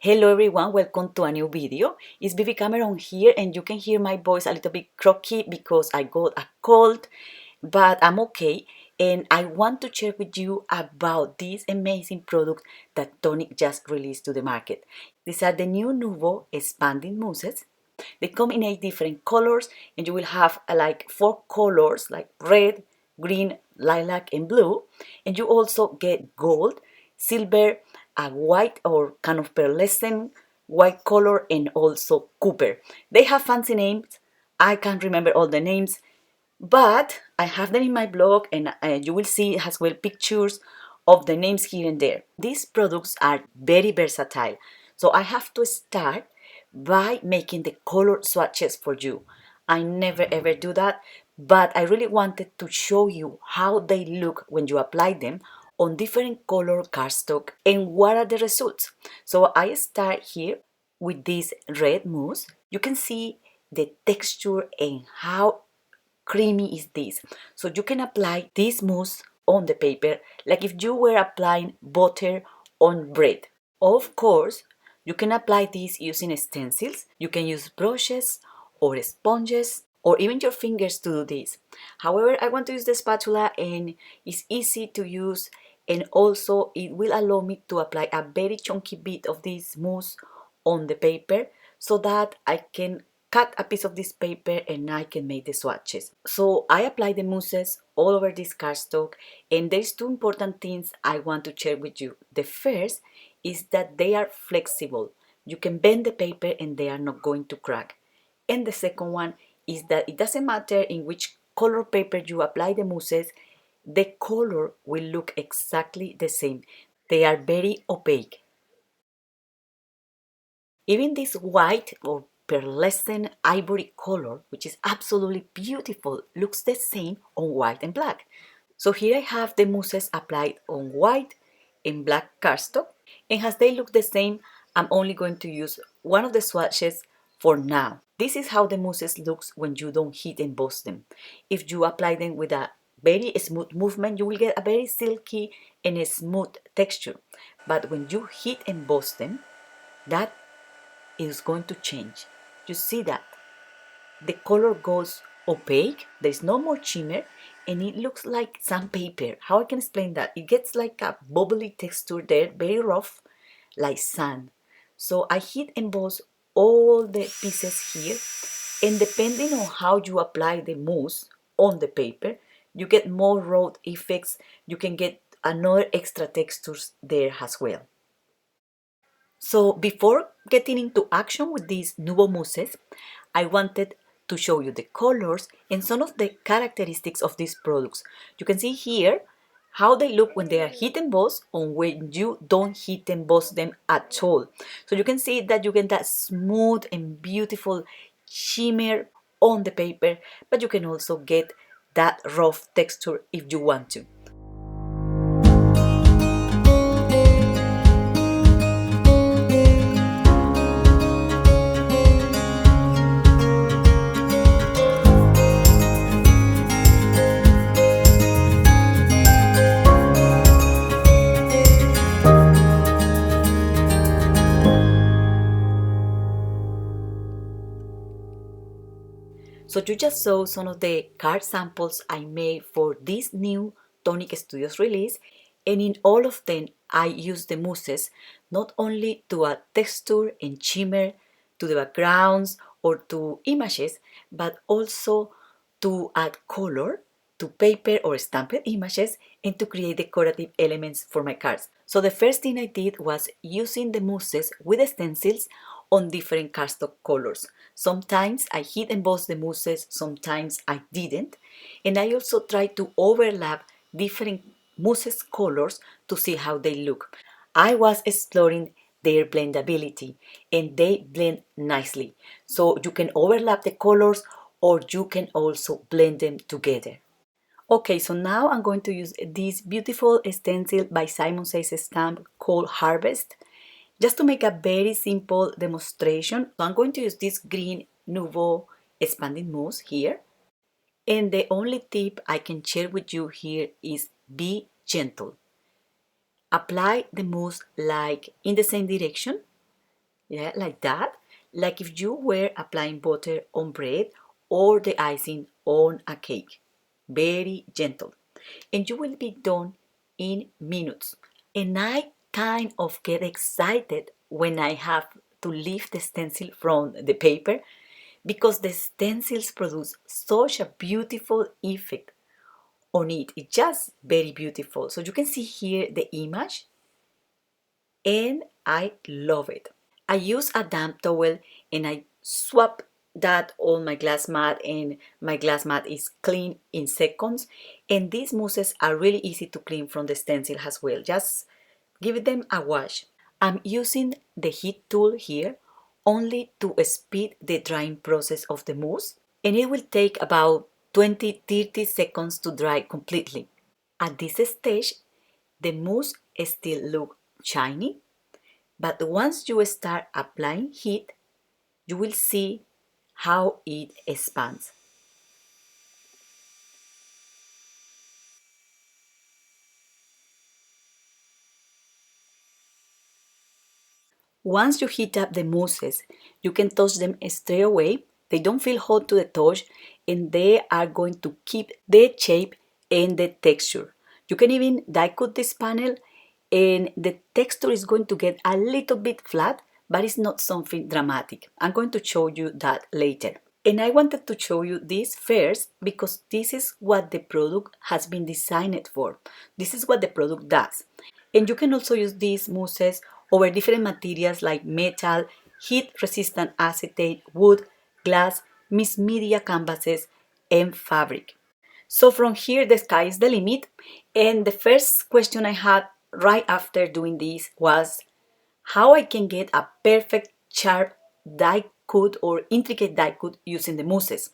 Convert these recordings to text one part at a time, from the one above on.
Hello everyone, welcome to a new video. It's Baby Cameron here and you can hear my voice a little bit croaky because I got a cold, but I'm okay and I want to share with you about this amazing product that Tonic just released to the market. These are the new Nuvo expanding mousses. They come in 8 different colors and you will have like 4 colors like red, green, lilac and blue, and you also get gold, silver, a white or kind of pearlescent white color, and also copper. They have fancy names. I can't remember all the names, but I have them in my blog and you will see as well pictures of the names here and there. These products are very versatile, so I have to start by making the color swatches for you. I never ever do that, but I really wanted to show you how they look when you apply them on different color cardstock and what are the results. So I start here with this red mousse. You can see the texture and how creamy is this. So you can apply this mousse on the paper like if you were applying butter on bread. Of course, you can apply this using stencils. You can use brushes or sponges or even your fingers to do this. However, I want to use the spatula and it's easy to use, and also it will allow me to apply a very chunky bit of this mousse on the paper so that I can cut a piece of this paper and I can make the swatches. So I apply the mousses all over this cardstock, and there's 2 important things I want to share with you. The first is that they are flexible. You can bend the paper and they are not going to crack. And the second one is that it doesn't matter in which color paper you apply the mousses, the color will look exactly the same. They are very opaque. Even this white or pearlescent ivory color, which is absolutely beautiful, looks the same on white and black. So here I have the mousses applied on white and black cardstock, and as they look the same, I'm only going to use one of the swatches for now. This is how the mousses looks when you don't heat emboss them. If you apply them with a very smooth movement, you will get a very silky and a smooth texture. But when you heat emboss them, that is going to change. You see that? The color goes opaque, there's no more shimmer, and it looks like sandpaper. How I can explain that? It gets like a bubbly texture there, very rough, like sand. So I heat emboss all the pieces here, and depending on how you apply the mousse on the paper, you get more rough effects. You can get another extra textures there as well. So before getting into action with these Nuvo mousses, I wanted to show you the colors and some of the characteristics of these products. You can see here how they look when they are heat embossed or when you don't heat emboss them at all. So you can see that you get that smooth and beautiful shimmer on the paper, but you can also get that rough texture if you want to. So you just saw some of the card samples I made for this new Tonic Studios release, and in all of them I used the mousses not only to add texture and shimmer to the backgrounds or to images, but also to add color to paper or stamped images and to create decorative elements for my cards. So the first thing I did was using the mousses with stencils on different cardstock colors. Sometimes I heat embossed the mousses, sometimes I didn't, and I also tried to overlap different mousses colors to see how they look. I was exploring their blendability and they blend nicely. So you can overlap the colors or you can also blend them together. Okay, so now I'm going to use this beautiful stencil by Simon Says Stamp called Harvest, just to make a very simple demonstration. So I'm going to use this green Nuvo expanding mousse here. And the only tip I can share with you here is be gentle. Apply the mousse like in the same direction Yeah, like that. Like if you were applying butter on bread or the icing on a cake. Very gentle. And you will be done in minutes. And I kind of get excited when I have to lift the stencil from the paper because the stencils produce such a beautiful effect on it. It's just very beautiful. So you can see here the image and I love it. I use a damp towel and I swap that on my glass mat and my glass mat is clean in seconds. And these mousses are really easy to clean from the stencil as well. Just give them a wash. I'm using the heat tool here only to speed the drying process of the mousse, and it will take about 20-30 seconds to dry completely. At this stage, the mousse still looks shiny, but once you start applying heat, you will see how it expands. Once you heat up the mousses, you can touch them straight away. They don't feel hot to the touch and they are going to keep the shape and the texture. You can even die cut this panel and the texture is going to get a little bit flat, but it's not something dramatic. I'm going to show you that later. And I wanted to show you this first because this is what the product has been designed for. This is what the product does. And you can also use these mousses over different materials like metal, heat-resistant acetate, wood, glass, mixed media canvases, and fabric. So from here, the sky is the limit. And the first question I had right after doing this was how I can get a perfect sharp die cut or intricate die cut using the mousses.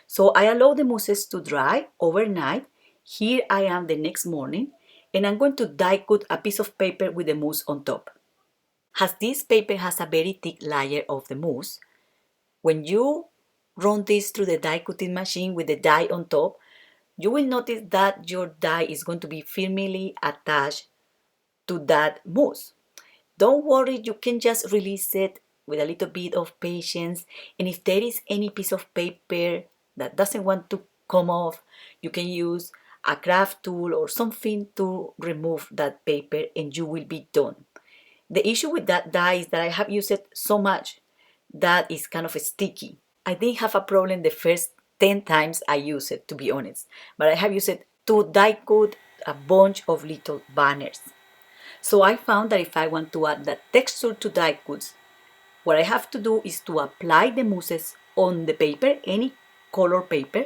So I allow the mousses to dry overnight. Here I am the next morning and I'm going to die cut a piece of paper with the mousse on top. As this paper has a very thick layer of the mousse, when you run this through the die cutting machine with the die on top, you will notice that your die is going to be firmly attached to that mousse. Don't worry, you can just release it with a little bit of patience. And if there is any piece of paper that doesn't want to come off, you can use a craft tool or something to remove that paper and you will be done. The issue with that die is that I have used it so much that it's kind of sticky. I didn't have a problem the first 10 times I used it, to be honest, but I have used it to die cut a bunch of little banners. So I found that if I want to add that texture to die cuts, what I have to do is to apply the mousses on the paper, any color paper,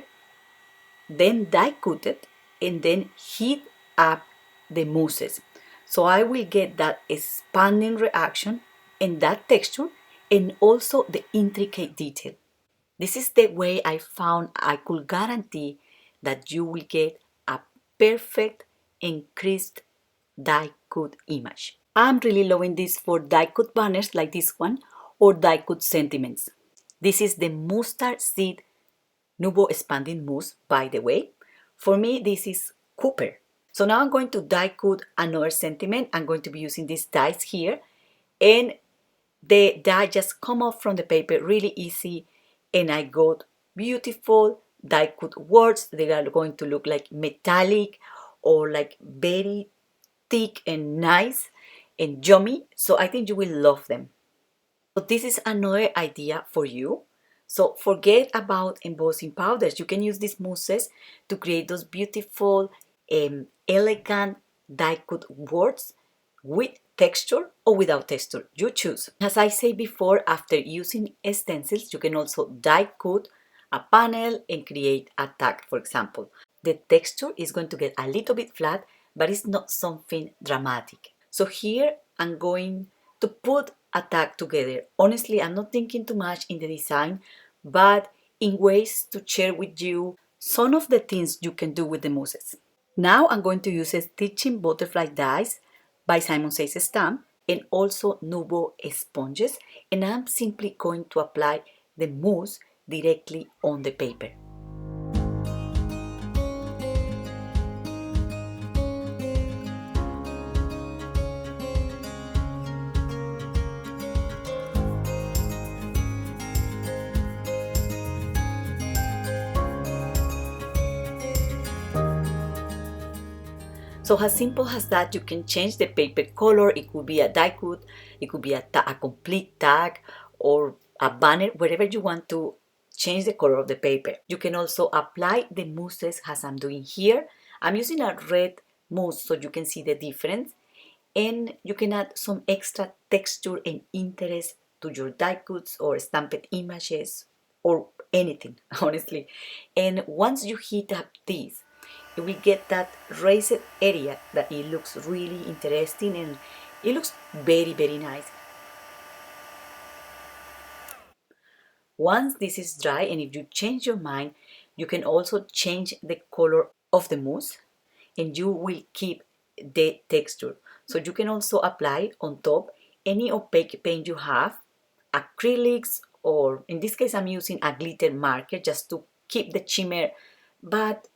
then die cut it, and then heat up the mousses. So I will get that expanding reaction and that texture and also the intricate detail. This is the way I found I could guarantee that you will get a perfect and crisp die cut image. I'm really loving this for die cut banners like this one or die cut sentiments. This is the mustard seed Nuvo expanding mousse, by the way. For me, this is Cooper. So now I'm going to die cut another sentiment. I'm going to be using these dies here and the die just come off from the paper really easy and I got beautiful die cut words. They are going to look like metallic or like very thick and nice and yummy. So I think you will love them. So this is another idea for you. So forget about embossing powders. You can use these mousses to create those beautiful, elegant die cut words with texture or without texture. You choose. As I said before, after using stencils, you can also die cut a panel and create a tag, for example. The texture is going to get a little bit flat, but it's not something dramatic. So here I'm going to put a tag together. Honestly, I'm not thinking too much in the design, but in ways to share with you some of the things you can do with the mousses. Now I'm going to use Stitching Butterfly Dies by Simon Says Stamp and also Nuvo sponges, and I'm simply going to apply the mousse directly on the paper. So as simple as that, you can change the paper color. It could be a die cut, it could be a complete tag, or a banner, wherever you want to change the color of the paper. You can also apply the mousses as I'm doing here. I'm using a red mousse so you can see the difference, and you can add some extra texture and interest to your die cuts or stamped images or anything, honestly. And once you heat up this, you will get that raised area that it looks really interesting, and it looks very nice. Once this is dry, and if you change your mind, you can also change the color of the mousse and you will keep the texture. So you can also apply on top any opaque paint you have, acrylics, or in this case I'm using a glitter marker just to keep the shimmer, but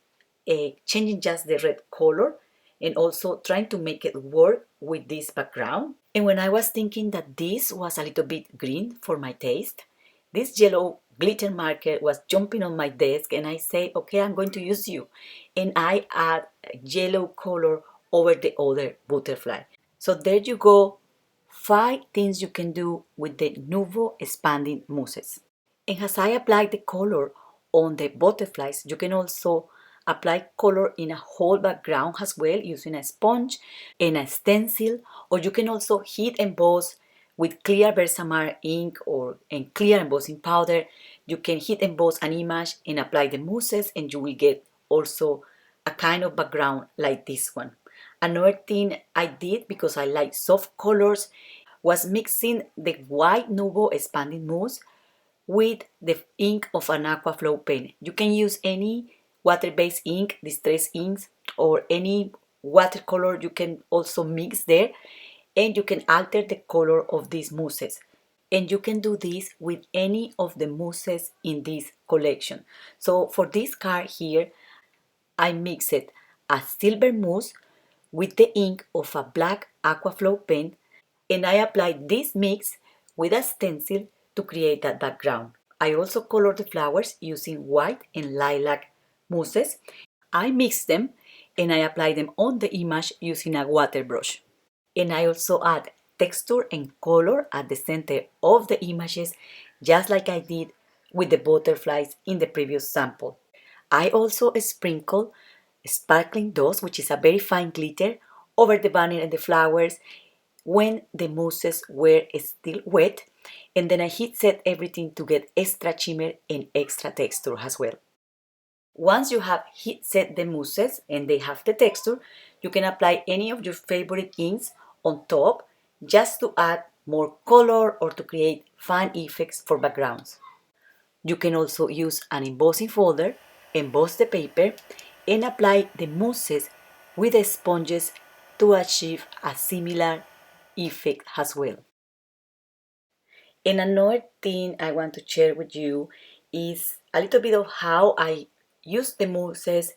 changing just the red color and also trying to make it work with this background. And when I was thinking that this was a little bit green for my taste, this yellow glitter marker was jumping on my desk, and I say, okay, I'm going to use you. And I add yellow color over the other butterfly. So there you go, 5 things you can do with the Nuvo expanding mousses. And as I apply the color on the butterflies, you can also apply color in a whole background as well using a sponge and a stencil, or you can also heat emboss with clear Versamark ink or and clear embossing powder. You can heat emboss an image and apply the mousses, and you will get also a kind of background like this one. Another thing I did, because I like soft colors, was mixing the white Nuvo expanding mousse with the ink of an aqua flow pen. You can use any water-based ink, distress inks, or any watercolor you can also mix there, and you can alter the color of these mousses. And you can do this with any of the mousses in this collection. So for this card here, I mixed a silver mousse with the ink of a black aquaflow pen, and I applied this mix with a stencil to create that background. I also colored the flowers using white and lilac mousses. I mixed them and I applied them on the image using a water brush. And I also add texture and color at the center of the images, just like I did with the butterflies in the previous sample. I also sprinkle sparkling dust, which is a very fine glitter, over the banner and the flowers when the mousses were still wet, and then I heat set everything to get extra shimmer and extra texture as well. Once you have heat set the mousses and they have the texture, you can apply any of your favorite inks on top just to add more color or to create fun effects for backgrounds. You can also use an embossing folder, emboss the paper, and apply the mousses with the sponges to achieve a similar effect as well. And another thing I want to share with you is a little bit of how I use the mousses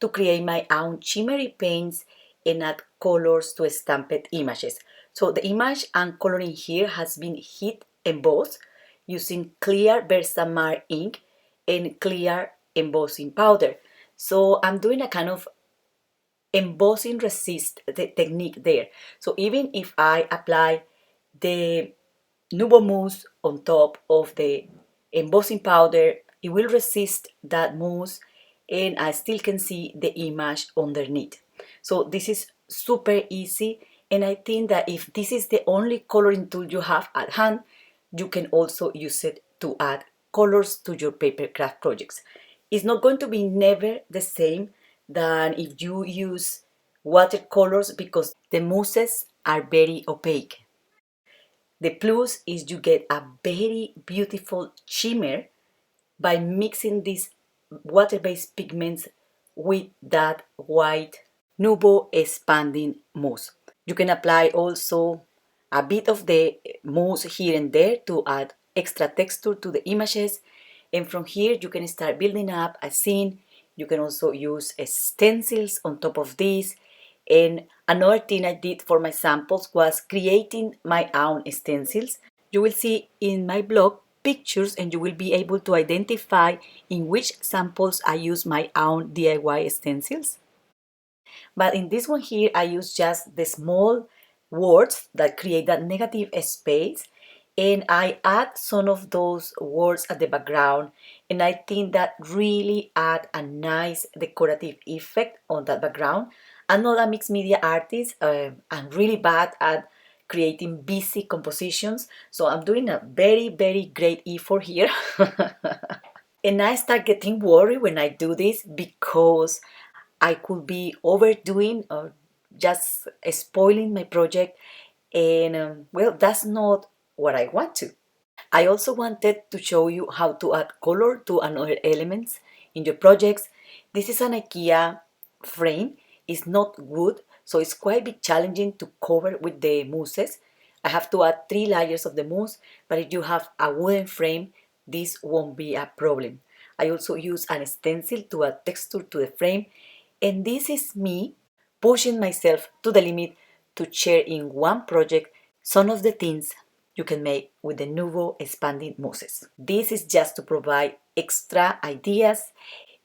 to create my own shimmery paints and add colors to stamped images. So the image I'm coloring here has been heat embossed using clear Versamark ink and clear embossing powder. So I'm doing a kind of embossing resist technique there. So even if I apply the nubo mousse on top of the embossing powder, it will resist that mousse and I still can see the image underneath. So this is super easy, and I think that if this is the only coloring tool you have at hand, you can also use it to add colors to your paper craft projects. It's not going to be never the same than if you use watercolors because the mousses are very opaque. The plus is you get a very beautiful shimmer by mixing these water-based pigments with that white Nuvo expanding mousse. You can apply also a bit of the mousse here and there to add extra texture to the images, and from here you can start building up a scene. You can also use stencils on top of this. And another thing I did for my samples was creating my own stencils. You will see in my blog pictures and you will be able to identify in which samples I use my own DIY stencils. But in this one here, I use just the small words that create that negative space, and I add some of those words at the background, and I think that really add a nice decorative effect on that background. I'm not a mixed media artist. I'm really bad at creating busy compositions, so I'm doing a very great effort here. And I start getting worried when I do this because I could be overdoing or just spoiling my project, and well, that's not what I want to. I also wanted to show you how to add color to another elements in your projects. This is an IKEA frame. It's not wood, so it's quite bit challenging to cover with the mousses. I have to add 3 layers of the mousse, but if you have a wooden frame, this won't be a problem. I also use an stencil to add texture to the frame, and this is me pushing myself to the limit to share in one project some of the things you can make with the Nuvo expanding mousses. This is just to provide extra ideas,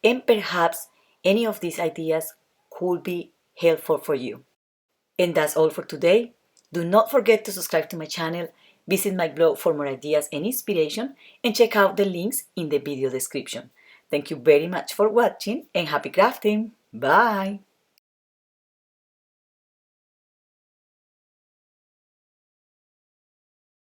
and perhaps any of these ideas could be helpful for you. And that's all for today. Do not forget to subscribe to my channel, visit my blog for more ideas and inspiration, and check out the links in the video description. Thank you very much for watching, and happy crafting! Bye!